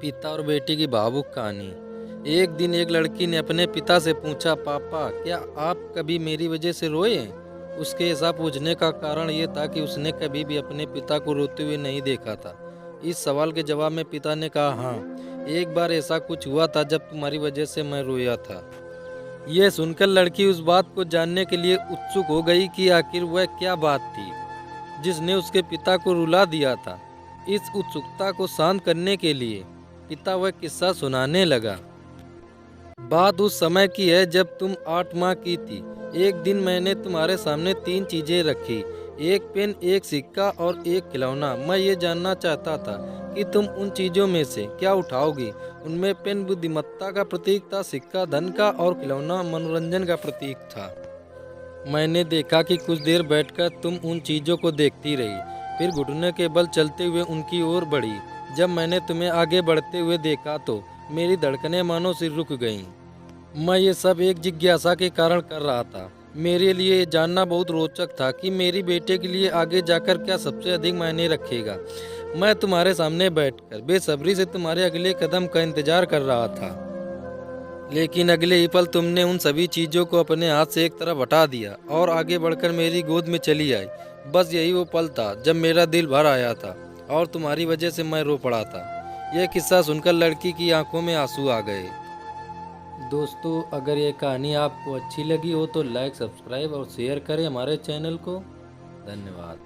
पिता और बेटी की भावुक कहानी। एक दिन एक लड़की ने अपने पिता से पूछा, पापा क्या आप कभी मेरी वजह से रोए हैं? उसके ऐसा पूछने का कारण ये था कि उसने कभी भी अपने पिता को रोते हुए नहीं देखा था। इस सवाल के जवाब में पिता ने कहा, हाँ, एक बार ऐसा कुछ हुआ था जब तुम्हारी वजह से मैं रोया था। यह सुनकर लड़की उस बात को जानने के लिए उत्सुक हो गई कि आखिर वह क्या बात थी जिसने उसके पिता को रुला दिया था। इस उत्सुकता को शांत करने के लिए पिता वह किस्सा सुनाने लगा। बात उस समय की है जब तुम 8 माह की थी। एक दिन मैंने तुम्हारे सामने 3 चीजें रखी, एक पेन, एक सिक्का और एक खिलौना। मैं ये जानना चाहता था कि तुम उन चीजों में से क्या उठाओगी। उनमें पेन बुद्धिमत्ता का प्रतीक था, सिक्का धन का और खिलौना मनोरंजन का प्रतीक था। मैंने देखा कि कुछ देर बैठकर तुम उन चीज़ों को देखती रही, फिर घुटने के बल चलते हुए उनकी ओर बढ़ी। जब मैंने तुम्हें आगे बढ़ते हुए देखा तो मेरी धड़कनें मानो से रुक गईं। मैं ये सब एक जिज्ञासा के कारण कर रहा था। मेरे लिए ये जानना बहुत रोचक था कि मेरी बेटे के लिए आगे जाकर क्या सबसे अधिक मायने रखेगा। मैं तुम्हारे सामने बैठकर बेसब्री से तुम्हारे अगले कदम का इंतजार कर रहा था। लेकिन अगले ही पल तुमने उन सभी चीज़ों को अपने हाथ से एक तरफ हटा दिया और आगे बढ़कर मेरी गोद में चली आई। बस यही वो पल था जब मेरा दिल भर आया था और तुम्हारी वजह से मैं रो पड़ा था। यह किस्सा सुनकर लड़की की आंखों में आंसू आ गए। दोस्तों, अगर ये कहानी आपको अच्छी लगी हो तो लाइक, सब्सक्राइब और शेयर करें हमारे चैनल को। धन्यवाद।